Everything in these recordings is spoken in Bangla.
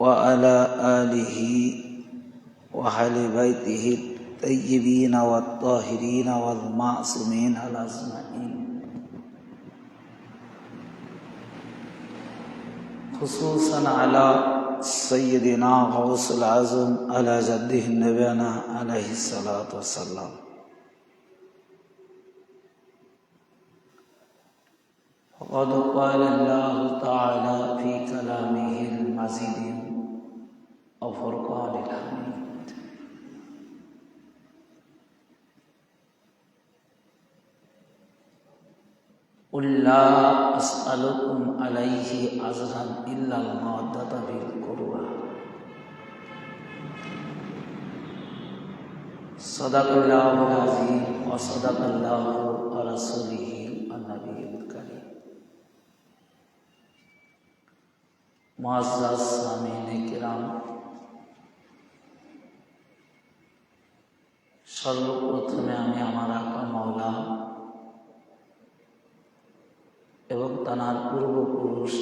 وعلى آله وأهل بيته الطيبين والطاهرين والمعصومين الأجمعين خصوصا على سيدنا غوث العظم على جده نبينا عليه الصلاة والسلام. وقد قال الله تعالى في كلامه المجيد وفرقان الحميد: قل لا أسألكم عليه أجرا إلا المودة في القربى. صدق الله العظيم وصدق الله ورسوله النبي الكريم. মুআজ্জাজ সামিঈনে কিরাম, সর্বপ্রথমে আমি আমার আকা মাওলা এবং তার পূর্বপুরুষ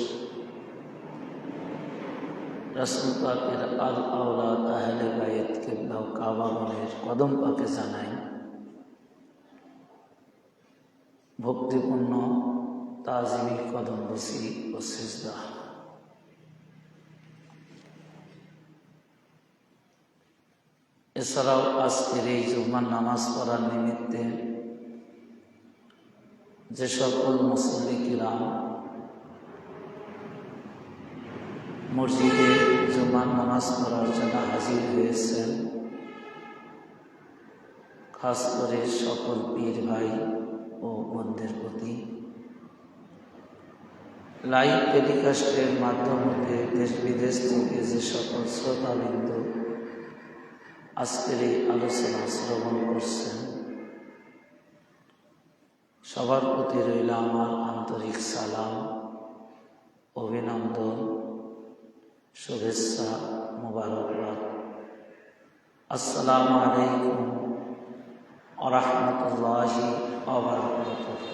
রাসূল পাকের আল আওলাদ আহলে বাইত কিবলা ও কাবাগণের কদম পাকে জানাই ভক্তিপূর্ণ তাজিমি কদম বসি ও সিজদা। এছাড়াও আজকের এই জুমার নামাজ পড়ার নিমিত্তে যে সকল মুসল্লি কিরাম মসজিদে জুমার নামাজ পড়ার জন্য হাজির হয়েছেন, খাস করে সকল পীর ভাই ও বোনদের প্রতি লাইভ টেলিকাস্টের মাধ্যমে দেশ বিদেশ থেকে যে সকল শ্রোতাবৃন্দ আজকের এই আলোচনা শ্রবণ করছেন, সবার প্রতি রইল আমার আন্তরিক সালাম, অভিনন্দন, শুভেচ্ছা, মোবারকবাদ। আসসালামু আলাইকুম ওয়া রাহমাতুল্লাহি ওয়া বারাকাতুহু।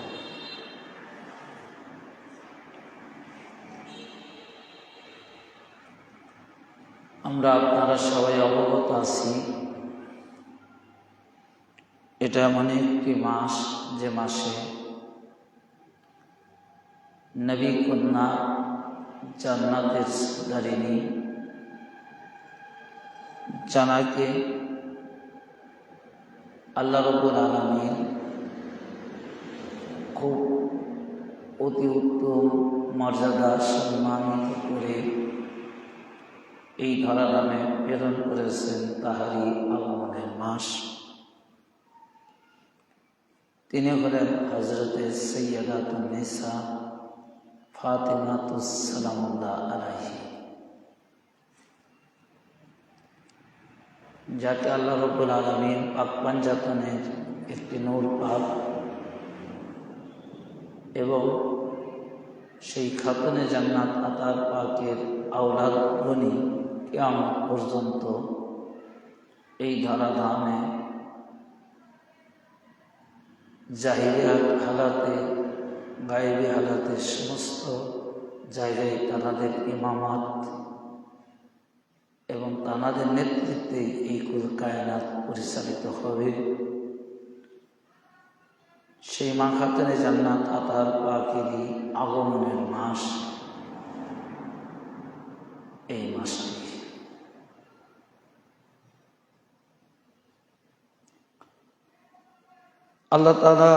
আমরা আপনারা সবাই অবগত আছি, এটা এমন একটি মাস যে মাসে নবী কন্যা জান্নাতের দারিনী জানাকে আল্লাহ রাব্বুল আলামিন খুব অতি উত্তম মর্যাদা সম্মানিত করে এই ধরাধামে প্রেরণ করেছেন তাহারই আগমনের মাস। তিনি হলেন হযরতে সাইয়্যিদাতুন নিসা ফাতিমাতুস সালামুল্লাহ আলাইহি, যাকে আল্লাহ রাব্বুল আলামিন পাক পাঞ্জাতনের একটি নূর পাক এবং সেই খাতুনে জান্নাত আতার পাকের আওলাদ বনি কিয়ামত পর্যন্ত এই ধরাধামে জাহিলিয়াত হালাতে গায়েবী হালাতে সমস্ত জায়গায় তানাদের ইমামত এবং তানাদের নেতৃত্বে এই কুল কায়নাত পরিচালিত হবে। সেই মা খাতুনে জান্নাত আতার পাকেরই আগমনের মাস এই মাসটি। আল্লাহ তাআলা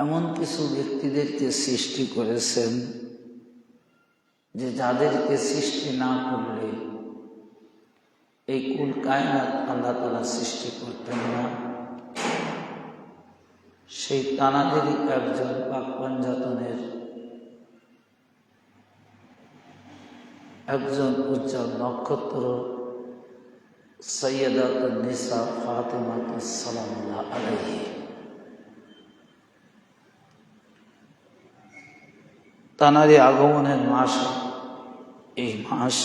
এমন কিছু ব্যক্তিদেরকে সৃষ্টি করেছেন যে যাদেরকে সৃষ্টি না করলে এই কুল কায়নাত আল্লাহ তাআলা সৃষ্টি করতেন না। সেই তানাদেরই একজন পাক পাঞ্জাতনের একজন উজ্জ্বল নক্ষত্র সাইয়্যিদাতুন নিসা ফাতিমাতুস সালামুল্লাহ আলাইহি। তানারই আগমনের মাস এই মাস।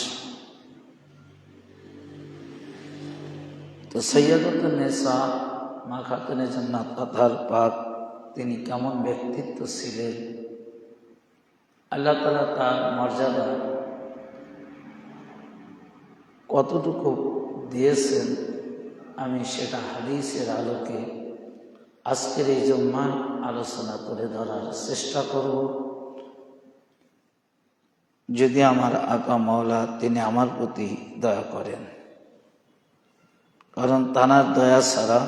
তো সাইয়্যিদাতুন নিসা মা খাতুনে জান্নাত আতার পাক তিনি কেমন ব্যক্তিত্ব ছিলেন আল্লাহ তাআলা তার মর্যাদা কতটুকু দিয়েছেন আমি সেটা হাদিসের আলোকে আজকের এই জুম্মায় আলোচনা করে ধরার চেষ্টা করব। যদি আমার আকা মাওলা তিনি আমার প্রতি দয়া করেন, কারণ তানার দয়া ছাড়া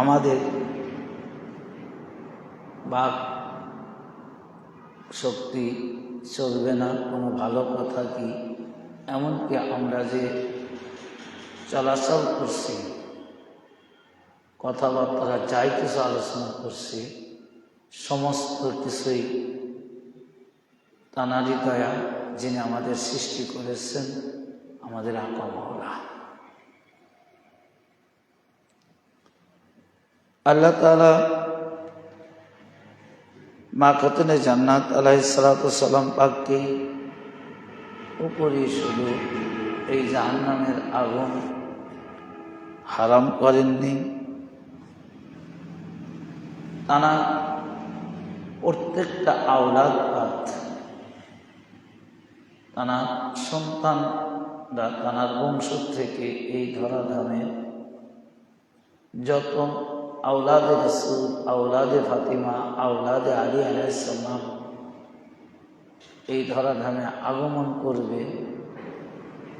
আমাদের বাক শক্তি চলবে না, কোনো ভালো কথা কি, এমনকি আমরা যে চলাচল করছি, কথাবার্তা যাই কিছু আলোচনা করছি, সমস্ত কিছুই তানারই দয়া, যিনি আমাদের সৃষ্টি করেছেন, আমাদের আকা মাওলা। আল্লাহ তাআলা মা খাতুনে জান্নাত আলাইহিস সালাতু ওয়াস সালাম পাককে উপরে শুধু এই জাহান্নামের আগুন হারাম করেননি, তারা প্রত্যেকটা আওলাদ পাক, তারা সন্তানরা তানার বংশ থেকে এই ধরাধামে যত আওলাদে রাসূল, আওলাদে ফাতিমা, আওলাদে আলী আলাইহিস সালাম এই ধরাধামে আগমন করবে,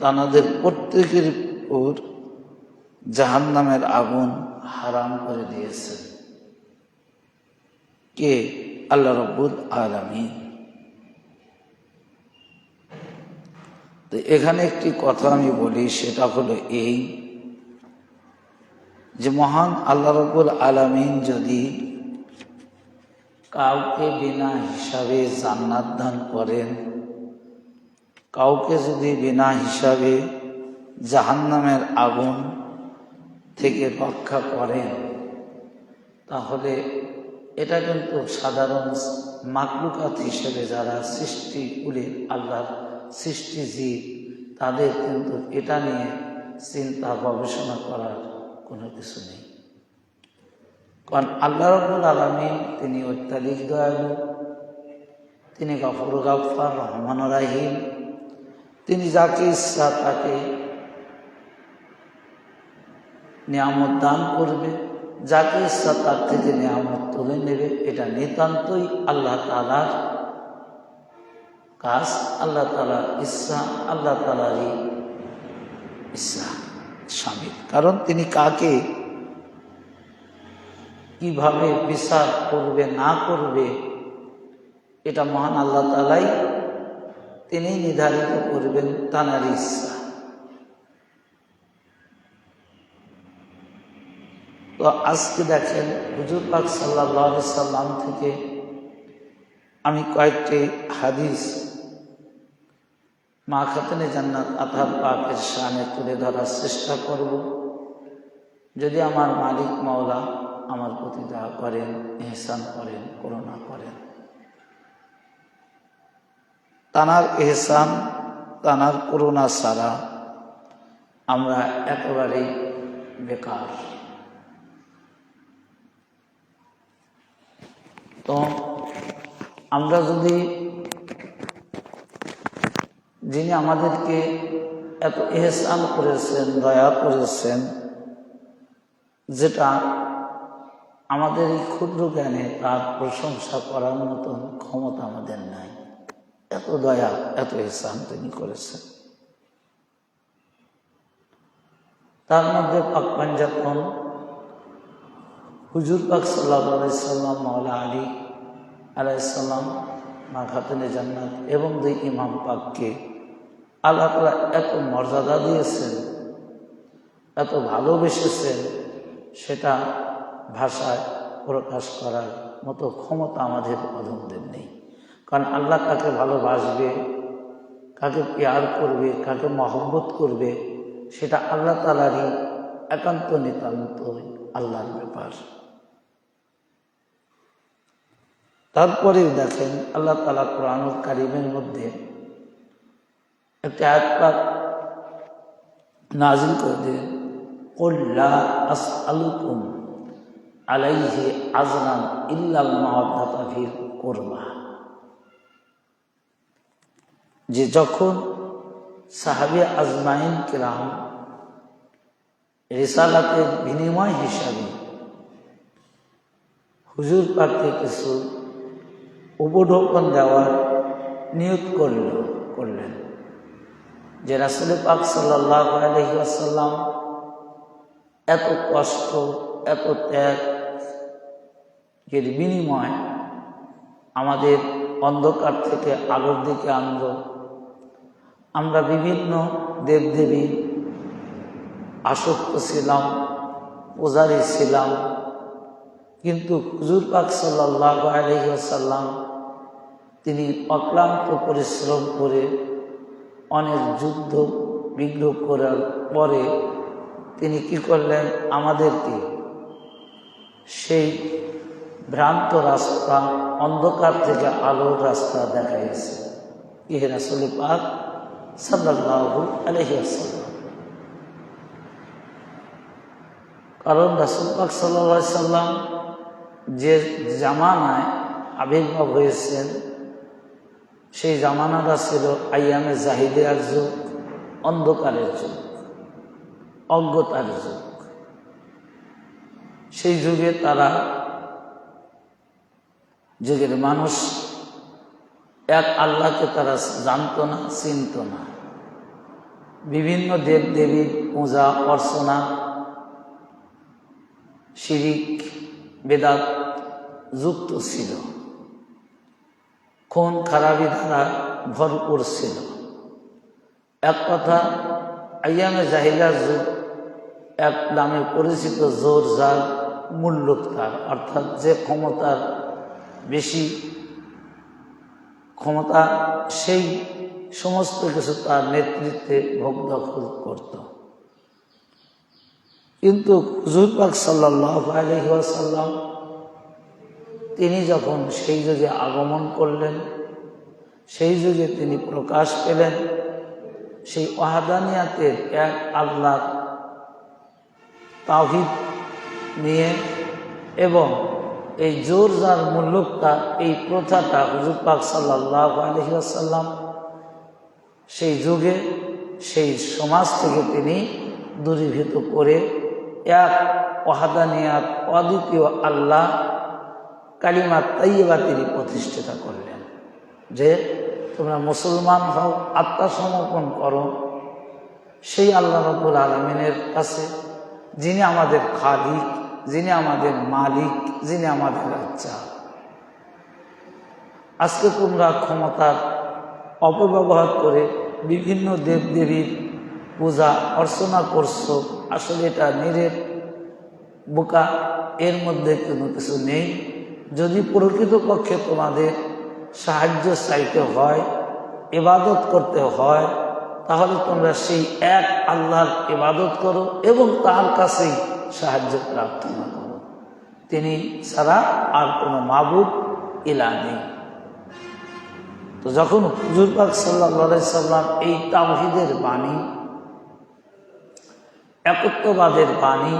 তাদের প্রত্যেকের উপর জাহান্নামের আগুন হারাম করে দিয়েছেন কে? আল্লাহ রাব্বুল আলামিন। তো এখানে একটি কথা আমি বলি, সেটা হলো এই যে মহান আল্লাহ রাব্বুল আলামিন যদি কাউকে বিনা হিসাবে জান্নাত দান করেন, কাউকে যদি বিনা হিসাবে জাহান্নামের আগুন থেকে রক্ষা করেন, তাহলে এটা কিন্তু সাধারণ মাখলুকাত হিসেবে যারা সৃষ্টি করে আল্লাহর সৃষ্টি জীব, তাদের কিন্তু এটা নিয়ে চিন্তা গবেষণা করার কোনো কিছু নেই। কারণ আল্লাহ রাব্বুল আলামিন তিনি অত্যাধিক দয়ালু, তিনি গফুর গাফফার, রহমান রাহিম। তিনি যাকে ইচ্ছা তাকে নিয়ামত দান করবে, যাকে ইচ্ছা তার থেকে নিয়ামত তুলে নেবে। এটা নিতান্তই আল্লাহ তাআলার কাজ, আল্লাহ তাআলার ইচ্ছা, আল্লাহ তাআলারই ইচ্ছা শামিল। কারণ তিনি কাকে কিভাবে বিচার করবে না করবে, এটা মহান আল্লাহ তাআলাই তিনি নির্ধারিত করবেন, তাঁর ইচ্ছা। তো আজকে দেখেন হুজুর পাক সাল্লাল্লাহু আলাইহি সাল্লাম থেকে আমি কয়েকটি হাদিস মা খাতুনে জান্নাত আতহার পাকের শানে তুলে ধরার চেষ্টা করব। যদি আমার মালিক মাওলা আমার প্রতি দয়া করেন, ইহসান করেন, করুণা করেন। তানার ইহসান, তানার করুণা ছাড়া আমরা একেবারেই বেকার। তো আমরা যদি যিনি আমাদেরকে এত ইহসান করেছেন, দয়া করেছেন, যেটা আমাদের এই ক্ষুদ্র জ্ঞানে তার প্রশংসা করার মতন ক্ষমতা আমাদের নাই, এত দয়া, এত ইহসান তিনি করেছেন। তার মধ্যে পাক পাঞ্জাতন হুজুর পাক সাল্লাল্লাহু আলাইহি সাল্লাম, মাওলা আলী আলাইহিস সালাম, মা খাতুনে জান্নাত এবং দুই ইমাম পাককে আল্লাহ তাআলা এত মর্যাদা দিয়েছেন, এত ভালোবেসেছেন, সেটা ভাষায় প্রকাশ করার মতো ক্ষমতা আমাদের অধমদের নেই। কারণ আল্লাহ কাকে ভালোবাসবে, কাকে প্যার করবে, কাকে মহব্বত করবে, সেটা আল্লাহ তাআলারই একান্ত নিতান্ত আল্লাহর ব্যাপার। তারপরে দেখেন আল্লাহ তাআলা কোরআনুল কারীমের মধ্যে একটা আয়াত পাক নাযিল করে দেন, কুল লা আসআলুকুম আলাইহি আজরান ইল্লাল মাওয়াদ্দাতা ফিল কুরবা। যে যখন সাহাবী আজমাইন কিরাম রিসালাতের বিনিময় হিসাবে হুজুর পাককে কিছু উপঢৌকন দেওয়ার নিয়ত করলেন যে রাসূল পাক সাল্লাল্লাহু আলাইহি ওয়াসাল্লাম এত কষ্ট এত ত্যাগের বিনিময় আমাদের অন্ধকার থেকে আলোর দিকে আনল। আমরা বিভিন্ন দেবদেবী আসক্ত ছিলাম, পূজারী ছিলাম, কিন্তু হুজুর পাক সাল্লাল্লাহু আলাইহি ওয়াসাল্লাম তিনি অক্লান্ত পরিশ্রম করে অনেক যুদ্ধ বিগ্রহ করার পরে তিনি কি করলেন, আমাদেরকে সেই ভ্রান্ত রাস্তা, অন্ধকার থেকে আলোর রাস্তা দেখাইছে। ইহে রাসূল পাক সাল্লাল্লাহু আলাইহি ওয়াসাল্লাম। কারণ রাসূল পাক সাল্লাল্লাহু আলাইহি ওয়াসাল্লাম যে জামানায় আবির্ভাব হয়েছেন সেই জামানাটা ছিল আইয়ামে জাহিলিয়ার যুগ, অন্ধকারের যুগ, অজ্ঞতার যুগ। সেই যুগে যুগের মানুষ এক আল্লাহকে তারা জানত না, চিনত না। বিভিন্ন দেব দেবীর পূজা অর্চনা, শিরিক বেদাত যুক্ত ছিল, খুন খারাপি দ্বারা ভরপুর ছিল। এক কথা আইয়ামে জাহিলিয়ার যুগ এক নামে পরিচিত জোর যার মূল্যক তার, অর্থাৎ যে ক্ষমতার বেশি ক্ষমতা সেই সমস্ত কিছু তার নেতৃত্বে ভোগ দখল করত। কিন্তু হুজুর পাক সাল্লাল্লাহু আলাইহি ওয়াসাল্লাম তিনি যখন সেই যুগে আগমন করলেন, সেই যুগে তিনি প্রকাশ পেলেন সেই ওয়াহদানিয়াতের এক আল্লাহ তাওহীদ নিয়ে, এবং এই জোর যার মূল্যকটা, এই প্রথাটা হুজুর পাক সাল্লাল্লাহু আলাইহি ওয়াসাল্লাম সেই যুগে সেই সমাজ থেকে তিনি দূরীভূত করে এক ওয়াহদানিয়াত, অদ্বিতীয় আল্লাহ কালিমা তাইয়্যিবা তিনি প্রতিষ্ঠিত করলেন যে তোমরা মুসলমান হও, আত্মসমর্পণ করো সেই আল্লাহ রাব্বুল আলামিনের কাছে, যিনি আমাদের খালিক, যিনি আমাদের মালিক, যিনি আমাদের রাজা। আজকে তোমরা ক্ষমতার অপব্যবহার করে বিভিন্ন দেবদেবীর পূজা অর্চনা করছো, আসলে এটা নিরেট বোকা, এর মধ্যে কোনো কিছু নেই। যদি প্রকৃতপক্ষে তোমাদের সাহায্য চাইতে হয়, ইবাদত করতে হয়, তাহলে তোমরা সেই এক আল্লাহর ইবাদত করো এবং তার কাছেই সাহায্য প্রার্থনা করো। তিনি ছাড়া আর কোনো মাবুদ ইলাহ নেই। তো যখন হুজুর পাক সাল্লাল্লাহু আলাইহি সাল্লাম এই তাওহীদের বাণী, একত্ববাদের বাণী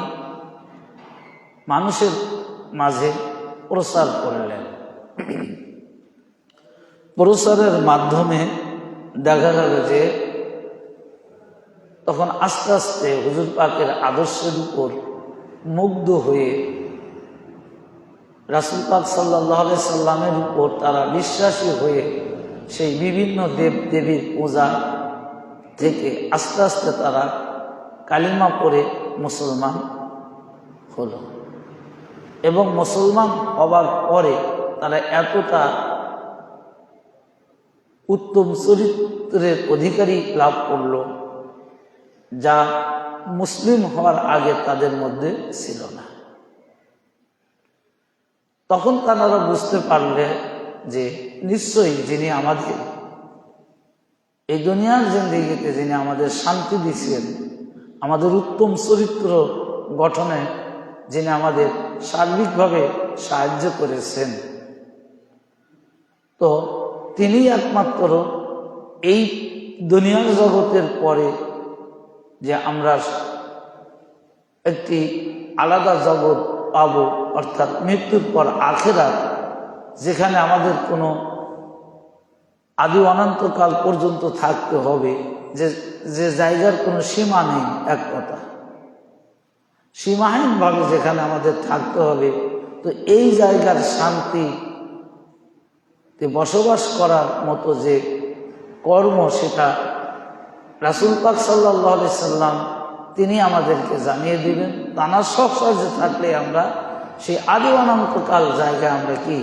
মানুষের মাঝে প্রচার করলেন, প্রচারের মাধ্যমে দেখা গেল যে তখন আস্তে আস্তে হুজুর পাকের আদর্শের উপর মুগ্ধ হয়ে রাসূল পাক সাল্লাল্লাহু আলাইহি সাল্লামের উপর তারা বিশ্বাসী হয়ে সেই বিভিন্ন দেব দেবীর পূজা থেকে আস্তে আস্তে তারা কালিমা পড়ে মুসলমান হলো। এবং মুসলমান হবার পরে তারা এতটা উত্তম চরিত্রের অধিকারী লাভ করল যা মুসলিম হওয়ার আগে তাদের মধ্যে ছিল না। তখন তারা বুঝতে পারলে যে নিশ্চয়ই যিনি আমাদের এই দুনিয়ার জিন্দেগিতে যিনি আমাদের শান্তি দিয়েছেন, আমাদের উত্তম চরিত্র গঠনে যিনি আমাদের সার্বিকভাবে সাহায্য করেছেন, তো তিনি একমাত্র এই দুনিয়ার জগতের পরে যে আমরা একটি আলাদা জগৎ পাব, অর্থাৎ মৃত্যুর পর আখিরাত, যেখানে আমাদের কোনো আদি অনন্তকাল পর্যন্ত থাকতে হবে, যে যে জায়গার কোনো সীমা নেই, এক কথা সীমাহীনভাবে যেখানে আমাদের থাকতে হবে। তো এই জায়গার শান্তিতে বসবাস করার মতো যে কর্ম, সেটা রাসূল পাক সাল্লাল্লাহু আলাইহি সাল্লাম তিনি আমাদেরকে জানিয়ে দিবেন। তানার সহচর্যে থাকলে আমরা সেই আদি অনন্তকাল জায়গায় আমরা কি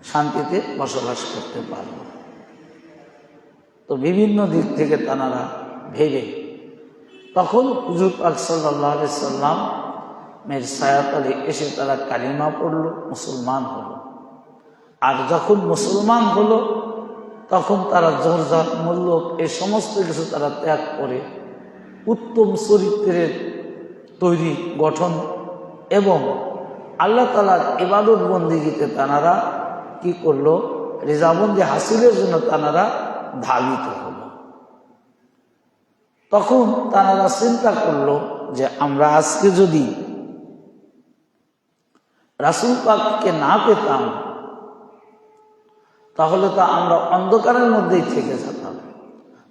শান্তিতে বসবাস করতে পারব। তো বিভিন্ন দিক থেকে তানারা ভেবে তখন হুজুর পাক সাল্লাল্লাহু আলাইহি সাল্লাম মের ছায়াতলে এসে তারা কালিমা পড়ল, মুসলমান হলো। আর যখন মুসলমান হলো তখন তারা জোরজার মূল্য এই সমস্ত কিছু তারা ত্যাগ করে উত্তম চরিত্রের তৈরি গঠন এবং আল্লাহ তাআলার ইবাদত বন্দিগিতে তানারা কি করলো, রেজাবন্দি হাসিলের জন্য তানারা ধাবিত হলো। তখন তানারা চিন্তা করলো যে আমরা আজকে যদি রাসূল পাককে না পেতাম তাহলে তো আমরা অন্ধকারের মধ্যেই থেকে যেতাম।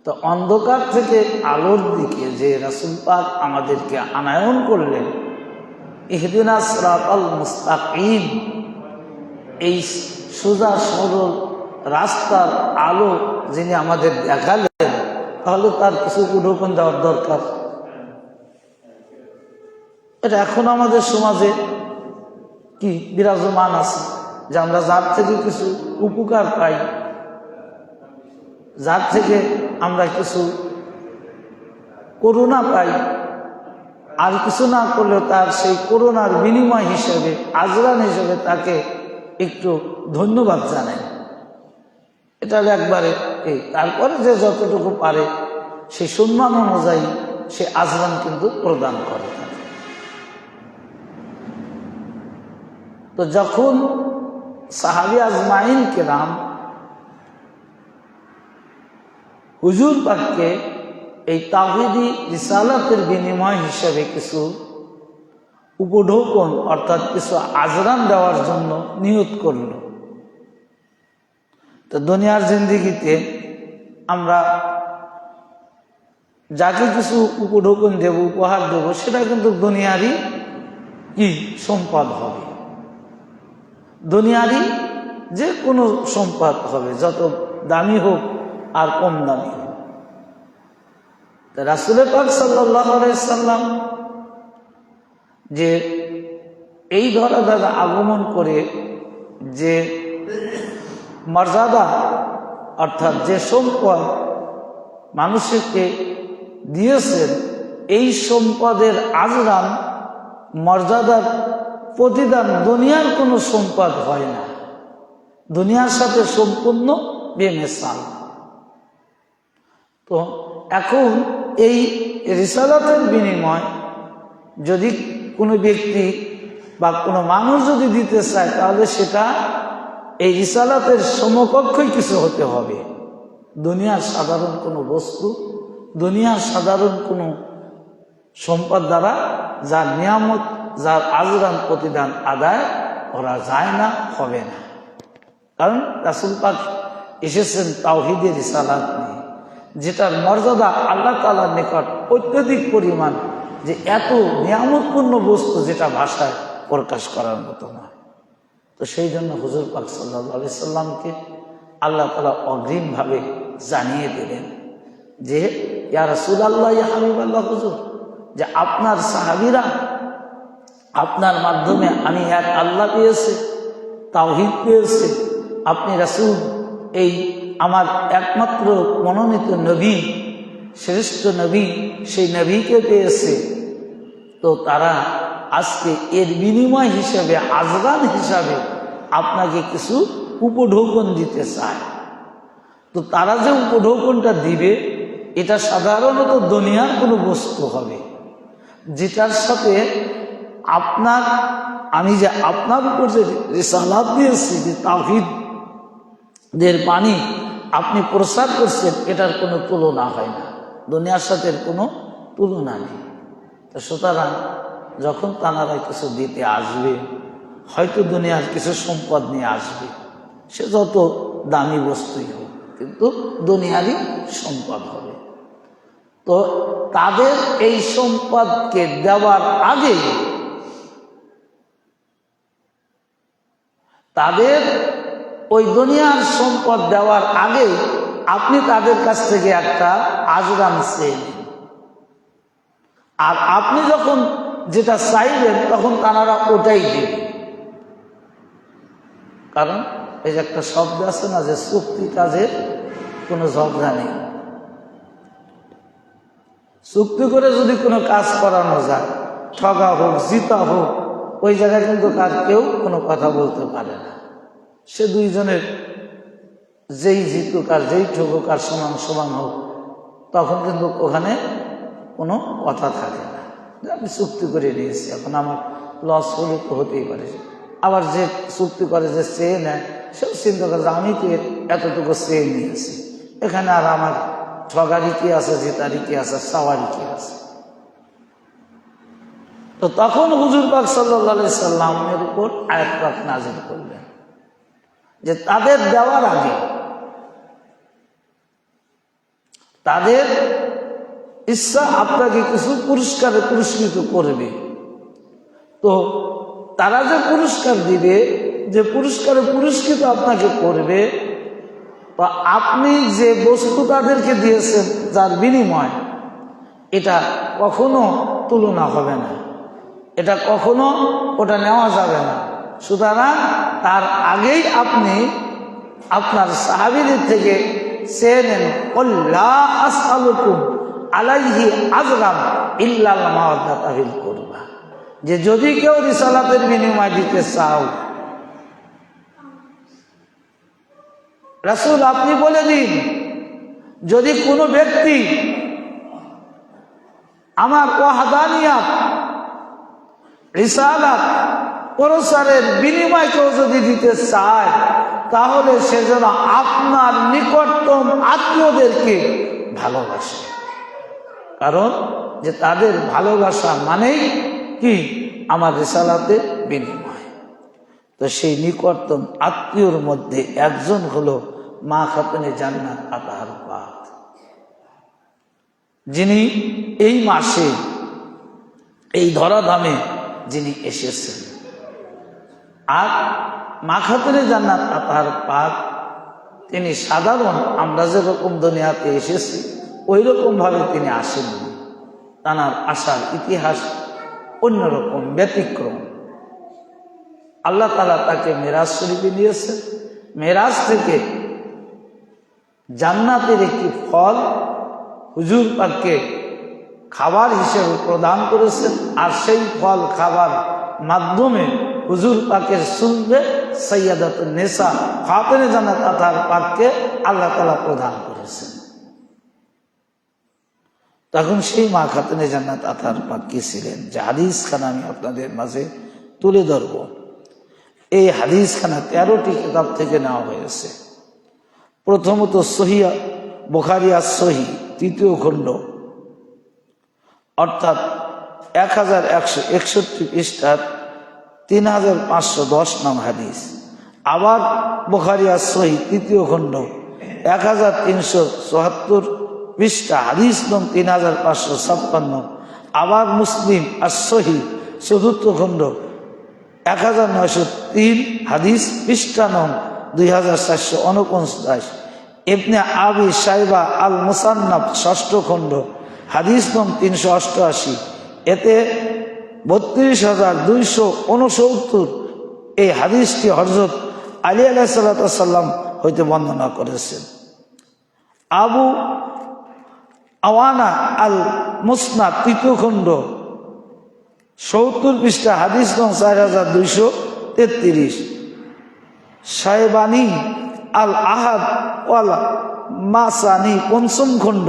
তো অন্ধকার থেকে আলোর দিকে যে রাসূল পাক আমাদেরকে আনায়ন করলেন, ইহদিনাস সিরাতাল মুস্তাকিম, এই সোজা সরল রাস্তার আলো যিনি আমাদের দেখালেন, তাহলে তার কিছু উদ্ভাবন দেওয়ার দরকার। এটা এখন আমাদের সমাজে কি বিরাজমান আছে, যে আমরা যার থেকে কিছু উপকার পাই, যার থেকে আমরা কিছু করুণা পাই, আর কিছু না করলেও তার সেই করুণার বিনিময় হিসেবে, আজরান হিসেবে তাকে একটু ধন্যবাদ জানাই। এটা একবারে তারপরে যে যতটুকু পারে সেই সম্মান অনুযায়ী সে আজরান কিন্তু প্রদান করে থাকে। তো যখন সাহাবী আজমাইন কেরাম হুজুর পাককে এই তাওহীদি রিসালাতের বিনিময় হিসেবে কিছু উপঢৌকন অর্থাৎ কিছু আজরান দেওয়ার জন্য নিয়ত করল, তো দুনিয়ার জিন্দেগিতে আমরা যাকে কিছু উপঢৌকন দেব, উপহার দেব, সেটা কিন্তু দুনিয়ারই কি সম্পদ হবে, দুনিয়ারই যে কোনো সম্পদ হবে, যত দামি হোক আর কম দামি হোক। রাসূল পাক সাল্লাল্লাহু আলাইহি সাল্লাম যে এই ধরাধারা আগমন করে যে মর্যাদা অর্থাৎ যে সম্পদ মানুষকে দিয়েছেন, এই সম্পদের আজরান মর্যাদার প্রতিদান দুনিয়ার কোনো সম্পদ হয় না, দুনিয়ার সাথে সম্পূর্ণ বেমেসাল। তো এখন এই রিসালাতের বিনিময় যদি কোনো ব্যক্তি বা কোনো মানুষ যদি দিতে চায়, তাহলে সেটা এই রিসালাতের সমকক্ষই কিছু হতে হবে। দুনিয়ার সাধারণ কোনো বস্তু, দুনিয়ার সাধারণ কোনো সম্পদ দ্বারা যার নিয়ামত, যার আজরান প্রতিদান আদায় করা যায় না, হবে না। কারণ রাসূল পাক এসেছেন তাওহীদের রিসালাত নিয়ে, যেটার মর্যাদা আল্লাহ তাআলার নিকট অত্যধিক পরিমাণ, যে এত নিয়ামতপূর্ণ বস্তু যেটা ভাষায় প্রকাশ করার মতো না। তো সেই জন্য হুজুর পাক সাল্লাল্লাহু আলাইহি সাল্লামকে আল্লাহ তাআলা অগ্রিমভাবে জানিয়ে দিলেন যে ইয়া রাসূলুল্লাহ, ইয়া হাবিবাল্লাহ, হুজুর, যে আপনার সাহাবীরা আপনার মাধ্যমে আমি এক আল্লাহ পেয়েছে, তাওহীদ পেয়েছে, আপনি রাসূল, এই আমার একমাত্র মনোনীত নবী, শ্রেষ্ঠ নবী, সেই নবীকে পেয়েছে। তো তারা আজকে এর বিনিময় হিসেবে, আজরান হিসাবে আপনাকে কিছু উপঢৌকন দিতে চায়। তো তারা যে উপঢৌকনটা দিবে, এটা সাধারণত দুনিয়ার কোনো বস্তু হবে, যেটার সাথে আপনার, আমি যে আপনার উপর যে রিসালাত দিয়েছি, যে তাওহীদের বাণী আপনি প্রচার করছেন, এটার কোনো তুলনা হয় না, দুনিয়ার সাথে কোনো তুলনা নেই। তো সুতরাং যখন তারা কিছু দিতে আসবে, হয়তো দুনিয়ার কিছু সম্পদ নিয়ে আসবে, সে যত দামি বস্তুই হোক, কিন্তু দুনিয়ারই সম্পদ হবে। তো তাদের এই সম্পদকে দেওয়ার আগে, তাদের ওই দুনিয়ার সম্পদ দেওয়ার আগে আপনি তাদের কাছ থেকে একটা আজরান চেয়ে নিন। আর আপনি যখন যেটা চাইবেন তখন তারা ওটাই দেবে। কারণ এই যে একটা শব্দ আছে না, যে চুক্তি কাজের কোনো ঝগড়া নেই। চুক্তি করে যদি কোনো কাজ করানো যায়, ঠগা হোক জিতা হোক, ওই জায়গায় কিন্তু কাজ কেউ কোনো কথা বলতে পারে না। সে দুইজনের যেই জিতুক আর যেই ঠকুক আর সমান সমান হোক, তখন কিন্তু ওখানে কোনো কথা থাকে না। আমি চুক্তি করে নিয়েছি, এখন আমার লস হলে তো হতেই পারে। আবার যে চুক্তি করে, যে চেয়ে নেয়, সেও চিন্তা করে আমি তো এতটুকু চেয়ে নিয়েছি, এখানে আর আমার ঠগারি কি আছে, জিতারি কি আছে, সাওয়ারি কি আছে। তো তখন হুজুর পাক সাল্লাল্লাহু আলাইহি সাল্লামের উপর আয়াত পাক নাযিল করলেন যে তাদের দেওয়ার আগে, তাদের ইচ্ছা আপনাকে কিছু পুরস্কারে পুরস্কৃত করবে, তো তারা যে পুরস্কার দিবে, যে পুরস্কারে পুরস্কৃত আপনাকে করবে, বা আপনি যে বস্তু তাদেরকে দিয়েছেন যার বিনিময়, এটা কখনো তুলনা হবে না, এটা কখনো ওটা নেওয়া যাবে না। সুতরাং তার আগেই আপনি আপনার সাহাবীদের থেকে চেয়ে নেন, লা আসআলুকুম আলাইহি আজরান ইল্লাল মাওয়াদ্দাতা ফিল কুরবা, যে যদি কেউ রিসালাতের বিনিময় দিতে চাও, রাসূল আপনি বলে দিন, যদি কোনো ব্যক্তি আমার ওয়াহদানিয়াত রিসালাত প্রচারের বিনিময় কেউ যদি দিতে চায়, তাহলে সে যেন আপনার নিকটতম আত্মীয়দেরকে ভালোবাসে। কারণ যে তাদের ভালোবাসা মানেই কি, আমার রিসালাতের বিনিময়। তো সেই নিকটতম আত্মীয়র মধ্যে একজন হলো মা খাতুনে জান্নাত আতাহার পাক, যিনি এই মাসে এই ধরাধামে যিনি এসেছেন। আর মা খাতুনে জান্নাত আতাহার পাক তিনি সাধারণ আমরা যেরকম দুনিয়াতে এসেছি ওই রকম ভাবে তিনি আসেননি। তার আসার ইতিহাস অন্যরকম, ব্যতিক্রম। আল্লাহ তাআলা তাকে মেরাজ শরীফে নিয়েছেন। মেরাজ থেকে জান্নাতের একটি ফল হুজুর পাককে খাবার হিসেবে প্রদান করেছেন, আর সেই ফল খাবার মাধ্যমে হুজুর পাকের সুলবে সাইয়্যিদাতুন নিসা খাতুনে জান্নাত আতাহার পাককে আল্লাহ তাআলা প্রদান করেছেন। তখন সেই মা খাতুনে জান্নাত আতাহার পাক কি ছিলেন, যে হাদিসখানা আমি আপনাদের মাঝে তুলে ধরব। এই হাদিসখানা 13টি কিতাব থেকে নেওয়া হয়েছে। প্রথমত সহিহ বুখারী আস-সহিহ 3য় খণ্ড, অর্থাৎ 1161 পৃষ্ঠার 3510 নং হাদিস। আবার বুখারী আস-সহিহ 3য় খণ্ড 1374 পৃষ্ঠা, হাদিস নং 3556। আবার মুসলিম আস-সহিহ 4th খণ্ড 1903 হাদিস, পৃষ্ঠা নং 2449। ইবনে আবি শাইবা আল মুসান্নাফ 6ষ্ঠ খণ্ড হাদিস নং 388। এতে 32,269 এই হাদিসটি হযরত আলী আলাইহিস সালাম হইতে বর্ণনা করেছেন। আবু আওয়ানা আল মুসনাদ 3য় খণ্ড 70 পৃষ্ঠা হাদিস নং 4233। শায়বানী আল আহাদ ওয়াল মাসানি 5ম খণ্ড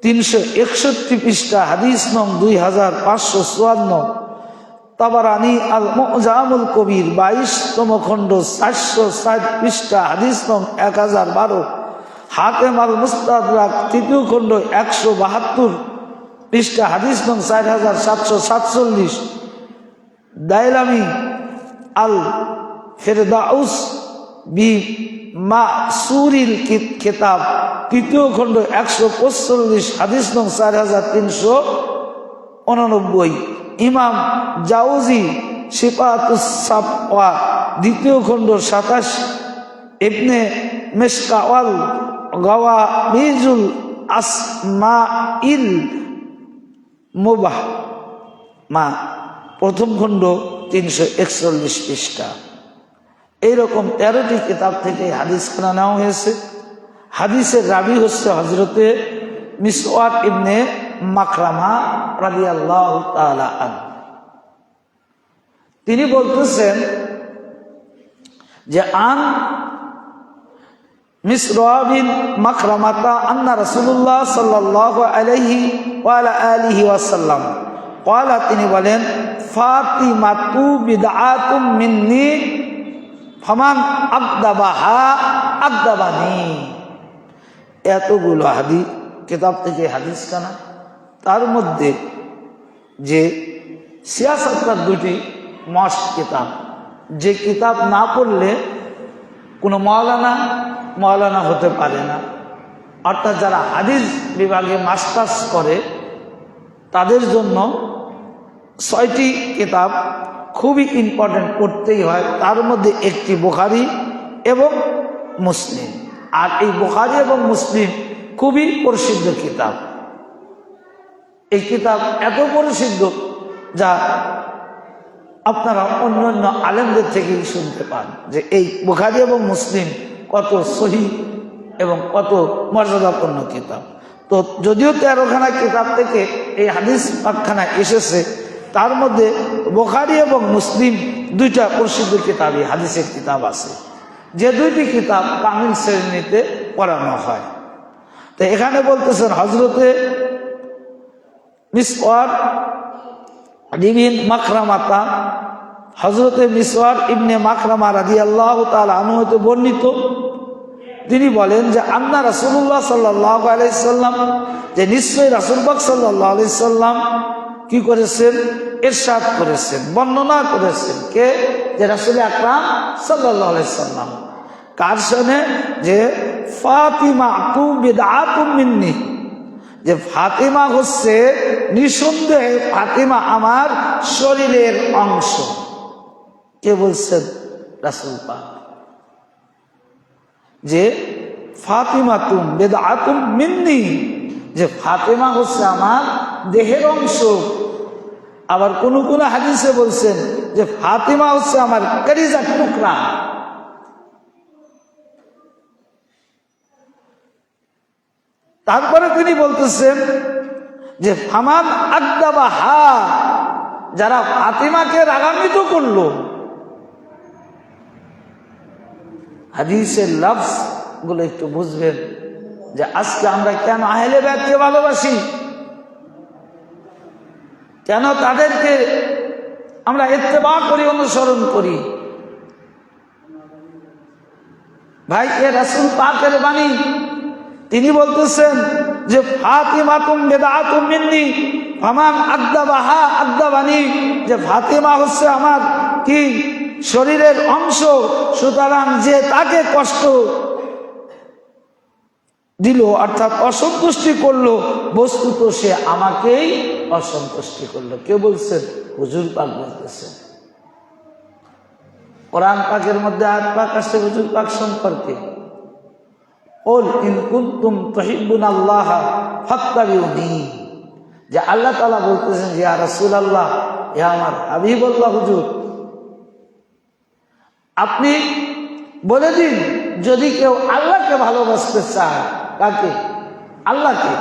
361 পৃষ্ঠা হাদিস নং 2554। তাবারানী আল মুজামুল কবির 22তম খণ্ড 460 পৃষ্ঠা হাদিস নং 1012। হাকিম আল মুস্তাদরাক 3য় খণ্ড 172 পৃষ্ঠা হাদিস নং 4747। দাইলামি আল ফেরদাউস বি মাসুরিল কিতাব, তৃতীয় খণ্ড 145, হাদিস নং 4389। ইমাম জাউজি সিফাতুস সাফওয়া, দ্বিতীয় খণ্ড 27, ইবনে মিশকাওয়াল গাওয়ামিজুল আসমাইল মুবাহ মা, প্রথম খণ্ড 341 পৃষ্ঠা। এইরকম 13টি কিতাব থেকে হাদিস খানা নেওয়া হয়েছে। হাদিসের রাবি হচ্ছে হজরতে মিসওয়ার ইবনে মাকরামা রাদিয়াল্লাহু তাআলা আনহু। তিনি বলতেছেন যে আন মিসওয়ার বিন মাকরামাতা আন্না রাসূলুল্লাহ সাল্লাল্লাহু আলাইহি ওয়া আলা আলিহি ওয়াসাল্লাম ক্বালা, তিনি বলেন ফাতিমাতু বিদআতুম মিন্নি ফামান আকদাবাহা আকদাবানি। এতগুলো হাদিস কিতাব থেকে হাদিস কানা, তার মধ্যে যে 66 দুটি মাস্ট কিতাব, যে কিতাব না পড়লে কোনো মাওলানা হতে পারে না। অর্থাৎ যারা হাদিস বিভাগে মাস্টার্স করে তাদের জন্য 6টি কিতাব খুবই ইম্পর্টেন্ট, পড়তেই হয়। তার মধ্যে একটি বুখারী এবং মুসলিম। আর এই বুখারী এবং মুসলিম খুবই প্রসিদ্ধ কিতাব। এই কিতাব এত প্রসিদ্ধ যা আপনারা অন্য অন্য আলেমদের থেকেই শুনতে পান যে এই বুখারী এবং মুসলিম কত সহিহ এবং কত মর্যাদাপূর্ণ কিতাব। তো যদিও 13খানা কিতাব থেকে এই হাদিস পাকখানা এসেছে, তার মধ্যে বুখারী এবং মুসলিম 2টা প্রসিদ্ধ কিতাবই হাদিসের কিতাব আছে, যে 2টি কিতাব কামিল শ্রেণীতে পড়ানো হয়। তো এখানে বলতেছেন হজরতে মিসওয়ার ইবনে মাকরামাতা, হজরতে মিসওয়ার ইবনে মাকরামা রাদিয়াল্লাহু তাআলা আনহু হতে বর্ণিত, তিনি বলেন যে আন্না রাসূলুল্লাহ সাল্লাল্লাহু আলাইহি সাল্লাম, যে নিশ্চয়ই রাসূল পাক সাল্লাল্লাহু আলাইহি সাল্লাম কি করেছেন, ইরশাদ করেছেন, বর্ণনা করেছেন। কে? যে রাসূল আকরাম সাল্লাল্লাহু আলাইহি সাল্লাম। কার সামনে? যে ফাতিমা তু বিদআতুম মিন্নি, যে ফাতিমা হচ্ছে নিঃসন্দেহে ফাতিমা আমার শরীরের অংশ। কে বলছেন? রাসূল পাক। যে ফাতিমা তুম বিদআতুম মিন্নি, যে ফাতিমা হচ্ছে আমার দেহের অংশ। আবার কোন কোন হাদিসে বলছেন যে ফাতিমা হচ্ছে আমার কলিজার টুকরা। তারপরে তিনি বলতেছেন যে ফামান আকদাবাহা, যারা ফাতিমাকে রাগান্বিত করলো। হাদিসের লফজ গুলো একটু বুঝবেন যে আজকে আমরা কেন আহলে বাইতকে ভালোবাসি, কেন তাদেরকে আমরা ইত্তেবা করি, অনুসরণ করি। ভাই, এ রাসূল পাকের বাণী। তিনি বলতেছেন যে ফাতিমাতুম বিদআতুম মিন্নি ফামান আকদাবাহা আকদাবানি, যে ফাতিমা হচ্ছে আমার কি শরীরের অংশ, সুতরাং যে তাকে কষ্ট দিল অর্থাৎ অসন্তুষ্টি করলো, বস্তুত সে আমাকেই অসন্তুষ্টি করলো। কে বলছেন? হুজুর পাক বলতেছেন। কোরআন পাকের মধ্যে আয়াত পাক আসছে হুজুর পাক সম্পর্কে, কুল ইন কুনতুম তুহিব্বুনাল্লাহ ফাত্তাবিউনি, যে আল্লাহ তাআলা বলতেছেন ইয়া রাসূলুল্লাহ, ইয়া আমার হাবিবুল্লাহ হুজুর, আপনি বলে দিন যদি কেউ আল্লাহকে ভালোবাসতে চায়। কাকে? আল্লাহকে।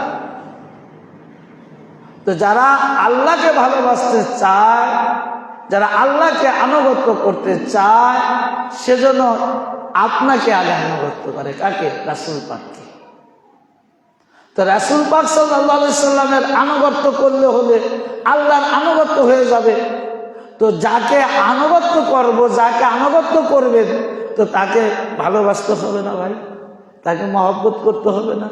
তো যারা আল্লাহকে ভালোবাসতে চায়, যারা আল্লাহকে আনুগত্য করতে চায়, সেজন্য আপনাকে আগে আনুগত্য করে। কাকে? রাসূল পাককে। তো রাসূল পাক সাল্লাল্লাহু আলাইহি সাল্লামের আনুগত্য করলে হলে আল্লাহর আনুগত্য হয়ে যাবে। তো যাকে আনুগত্য করব, যাকে আনুগত্য করবেন, তো তাকে ভালোবাসতে হবে না ভাই? তাকে মহব্বত করতে হবে না?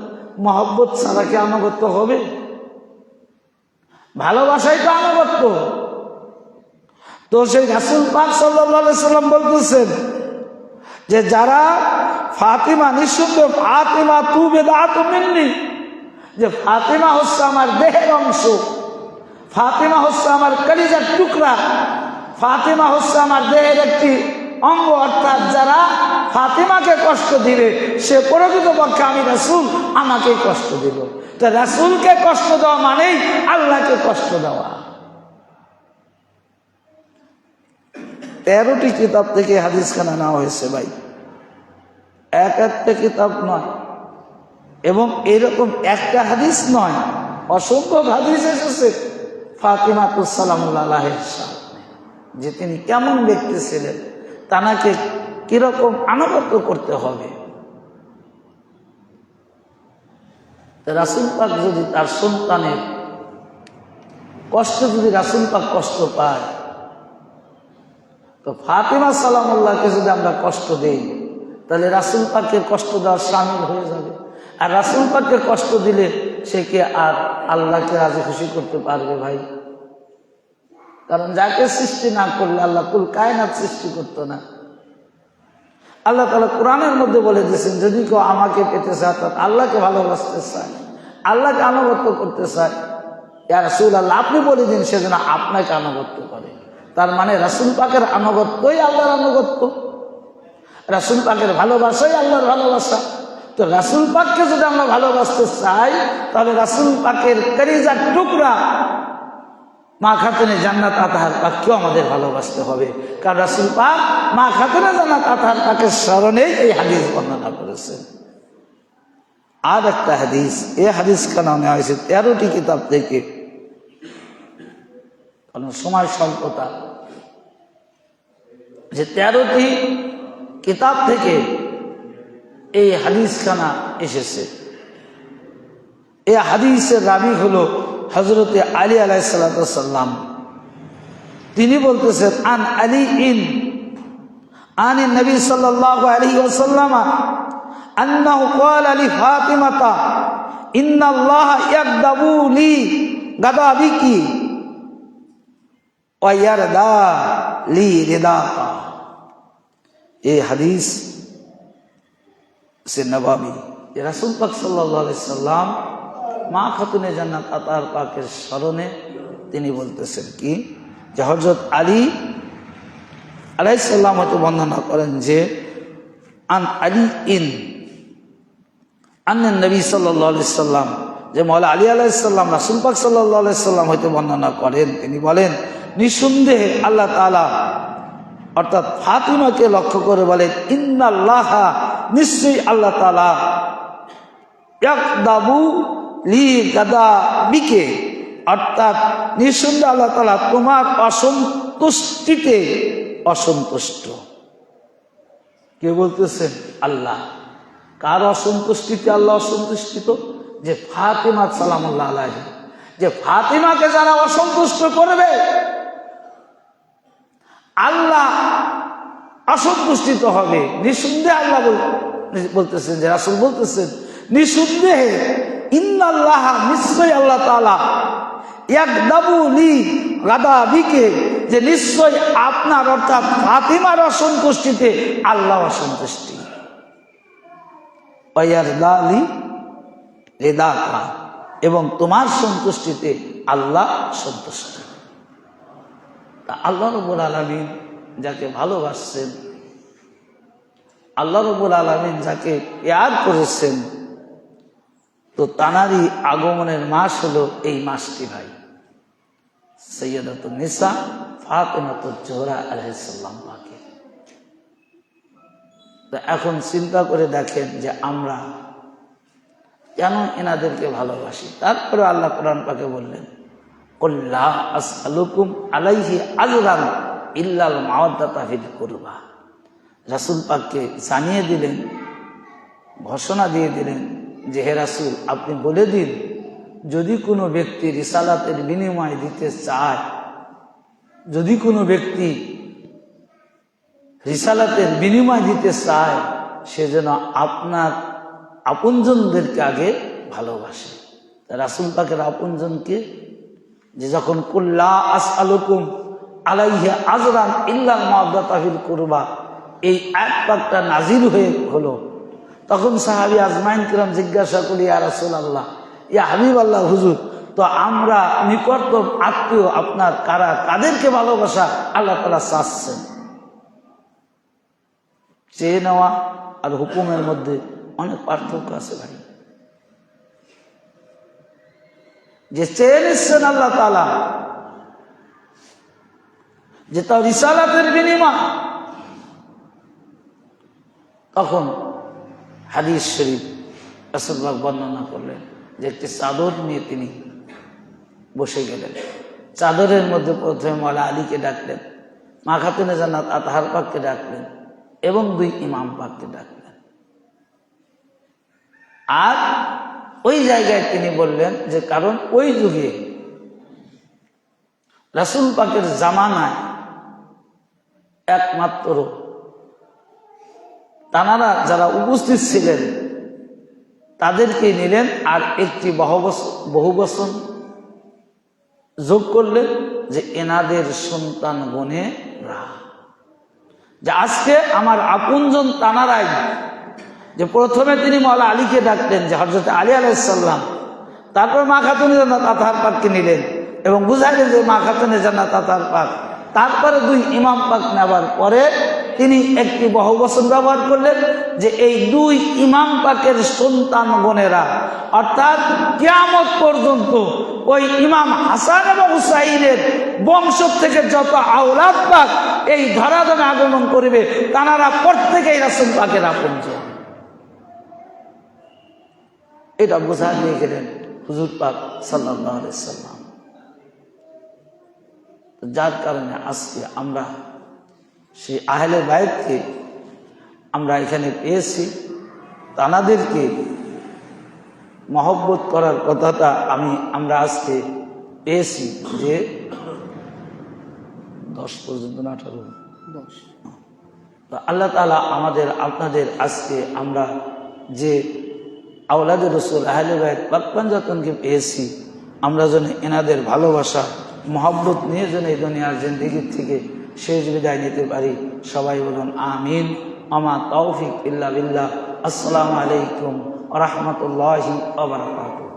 মহব্বত ছাড়া কি আনুগত্য হবে? ভালোবাসাই তো আনুগত্য। তো সেই রাসূল পাক সাল্লাল্লাহু আলাইহি সাল্লাম বলতেছেন যে যারা ফাতিমা নিঃসন্দেহ ফাতিমা তু বেদাতু মিন্নি, যে ফাতিমা হচ্ছে আমার দেহের অংশ, ফাতিমা হচ্ছে আমার কলিজার টুকরা, ফাতিমা হচ্ছে আমার দেহের একটি অঙ্গ। অর্থাৎ যারা ফাতিমাকে কষ্ট দিবে সে প্রকৃতপক্ষে আমি রাসূল আমাকেই কষ্ট দিব। তো রাসূলকে কষ্ট দেওয়া মানেই আল্লাহকে কষ্ট দেওয়া। 13টি কিতাব থেকে হাদিসখানা নেওয়া হয়েছে ভাই, একটা কিতাব নয়, এবং এরকম একটা হাদিস নয়, অসংখ্য হাদিস এসেছে ফাতিমা সালামুল্লাহ আলাইহা, যে তিনি কেমন ব্যক্তি ছিলেন, তাকে কিরকম আনুগত্য করতে হবে। রাসূল পাক যদি তার সন্তানের কষ্ট, যদি রাসূল পাক কষ্ট পায়, তো ফাতিমা সালামুল্লাহকে যদি আমরা কষ্ট দেই তাহলে রাসূল পাককে কষ্ট দেওয়ার শামিল হয়ে যাবে। আর রাসূল পাককে কষ্ট দিলে সে কি আর আল্লাহকে রাজি খুশি করতে পারবে ভাই? কারণ যাকে সৃষ্টি না করলে আল্লাহ কুল কায়নাত সৃষ্টি করতো না। আল্লাহ তাআলা কোরআনের মধ্যে বলে দিয়েছেন, যদি কেউ আমাকে পেতে চায়, অর্থাৎ আল্লাহকে ভালোবাসতে চায়, আল্লাহকে আনুগত্য করতে চায়, ইয়া রাসূলুল্লাহ আপনি বলে দিন সে যেন আপনাকে আনুগত্য করে। তার মানে রাসূল পাকের আনুগত্যই আল্লাহর আনুগত্য, রাসূল পাকের ভালোবাসাই আল্লাহর ভালোবাসা। তো রাসূল পাককে যদি আমরা ভালোবাসতে চাই তাহলে রাসূল পাকের কলিজার টুকরা মা খাতুনে জান্নাত আতাহার পাককেও আমাদের ভালোবাসতে হবে। কারণ রাসূল পাক মা খাতুনে জান্নাত আতাহার পাকের স্মরণেই এই হাদিস বর্ণনা করেছেন। আর একটা হাদিস, এই হাদিস কেন নেওয়া হয়েছে 13টি কিতাব থেকে, কারণ সময় স্বল্পতা, যে 13টি কিতাব থেকে এই হাদিসখানা এসেছে। এই হাদিসের রাবী হলো হযরতে আলী আলাইহিস সালাম। তিনি বলতেছেন, আন আলী আন নবী সাল্লাল্লাহু আলাইহি ওয়াসাল্লাম আন্নাহু ক্বালা লি ফাতিমাতা ইন্নাল্লাহা ইয়াগদাবু লি গাদাবিকি ওয়া ইয়ারদা লি রিদাকা। এই হাদিস সে নবাবী, রাসূল পাক সাল্লাল্লাহু আলাইহি সাল্লাম মা খাতুনে জান্নাত আতাহার পাকের স্মরণে তিনি বলতেছেন কি, যে হযরত আলী আলাইহিস সালাম হতে বর্ণনা করেন যে আন আলী আন্নান নবী সাল্লাল্লাহু আলাইহি সাল্লাম, যে মাওলা আলী আলাইহিস সালাম রাসূল পাক সাল্লাল্লাহু আলাইহি সাল্লাম হতে বর্ণনা করেন, তিনি বলেন, নিঃসন্দেহে আল্লাহ তাআলা অর্থাৎ ফাতিমাকে লক্ষ্য করে বলেন, ইন্নাল্লাহা নিশ্চয়ই আল্লাহ তাআলা ইয়াকদাবু লি গাদাবিকে, অর্থাৎ নিঃসন্দেহে আল্লাহ তাআলা তোমার অসন্তুষ্টিতে অসন্তুষ্ট। কে বলতেছেন? আল্লাহ। কার অসন্তুষ্টিতে আল্লাহ অসন্তুষ্টিত? যে ফাতিমা সালামুল্লাহ আলাইহা, যে ফাতিমাকে যারা অসন্তুষ্ট করবে আল্লাহ অসন্তুষ্টিত হবে। নিঃসন্দেহে আল্লাহ বলতেছেন, যে রাসূল বলতেছেন, নিঃসন্দেহে ইন্নাল্লাহ নিশ্চয়ই আল্লাহ তাআলা ইয়াকদাবু লি গাদাবিকে, যে নিশ্চয় আপনার অর্থাৎ ফাতিমার অসন্তুষ্টিতে আল্লাহ অসন্তুষ্টি, ওয়ায়ারদা লি রিদাকা, এবং তোমার সন্তুষ্টিতে আল্লাহ সন্তুষ্ট। আল্লাহ রাব্বুল আলামিন যাকে ভালোবাসছেন, আল্লাহ রাব্বুল আলামিন যাকে প্যার করেছেন, তো তানারই আগমনের মাস হলো এই মাসটি ভাই, সাইয়্যিদাতুন নিসা ফাতিমাতুজ জোহরা আলাইহিস সালাম পাকে। তো এখন চিন্তা করে দেখেন যে আমরা কেন এনাদেরকে ভালোবাসি। তারপরে আল্লাহ কোরআন পাকে বললেন, কুল লা আসআলুকুম আলাইহি আজরান ইল্লাল মাওয়াদ্দাতা ফিল কুরবা। রাসূল পাককে জানিয়ে দিলেন, ঘোষণা দিয়ে দিলেন যে হে রাসূল, আপনি বলে দিন, যদি কোনো ব্যক্তি রিসালাতের বিনিময় দিতে চায়, যদি কোনো ব্যক্তি রিসালাতের বিনিময় দিতে চায়, সে যেন আপনার আপনজনদেরকে আগে ভালোবাসে। রাসূল পাকের আপনজনকে, যে যখন কুল্লা আসআলুকুম আলাইহি আজরান ইল্লাল মাওয়াদ্দাতা ফিল কুরবা, এই আয়াত পাকটা নাজিল হলো, তখন সাহাবী আজমাইন কিরাম জিজ্ঞাসা করি, ইয়া রাসূলুল্লাহ, ইয়া হাবিবাল্লাহ, হুজুর, তো আমরা নিকটতম আত্মীয় আপনার কারা, কাদেরকে ভালোবাসা আল্লাহ তাআলা চাচ্ছেন? চেয়ে নেওয়া আর হুকুমের মধ্যে অনেক পার্থক্য আছে ভাই। যে চেয়ে নিচ্ছেন আল্লাহ তাআলা, যে তার রিসালাতের বিনিময়, তখন হাদিস শরীফ রাসূলুল্লাহ বর্ণনা করলেন যে একটি চাদর নিয়ে তিনি বসে গেলেন। চাদরের মধ্যে প্রথমে মাওলা আলীকে ডাকলেন, মা খাতুনে জান্নাত আতহার পাককে ডাকলেন এবং 2 ইমাম পাককে ডাকলেন। আর ওই জায়গায় তিনি বললেন যে কারণ ওই যুগে রাসূল পাকের জামানায় একমাত্র তানারা যারা উপস্থিত ছিলেন তাদেরকে নিলেন, আর একটি বহুবচন যোগ করলেন যে এনাদের সন্তান গণেরা, যে আজকে আমার আপনজন তানারাই। যে প্রথমে তিনি মাওলা আলীকে ডাকলেন, যে হযরত আলী আলাইহিস সালাম, তারপর মা খাতুনে জান্নাত আতহার পাককে নিলেন এবং বুঝাইলেন যে মা খাতুনে জান্নাত আতহার পাক, তারপরে 2 ইমাম পাক নেবার পরে তিনি একটি বহুবচন ব্যবহার করলেন যে এই 2 ইমাম পাকের সন্তান গণেরা, অর্থাৎ কিয়ামত পর্যন্ত ওই ইমাম হাসান এবং হুসাইনের বংশ থেকে যত আওলাদ পাক এই ধরাধামে আগমন করিবে, তারা প্রত্যেকেই রাসূল পাকের আপনজন। এটা বোঝা দিয়ে গেলেন হুজুর পাক সাল্লাল্লাহু আলাইহি সাল্লাম। যার কারণে আজকে আমরা সেই আহলে বাইতকে আমরা এখানে পেয়েছি, তানাদেরকে মহব্বত করার কথাটা আমরা আজকে পেয়েছি যে 10 পর্যন্ত না 18 তো আল্লাহ তাআলা আমাদের আপনাদের আজকে আমরা যে আওলাদে রাসূল আহলে বাইত পাক-পাঞ্জাতনকে পেয়েছি, আমরা যেন এনাদের ভালোবাসা মহব্বত নিয়ে যেন এই দুনিয়ার জিন্দেগির থেকে শেষ বিদায় নিতে পারি। সবাই বলুন আমিন। আমা তৌফিক ইল্লা বিল্লাহ। আসসালামু আলাইকুম ওয়া রাহমাতুল্লাহি ওয়া বারাকাতুহু।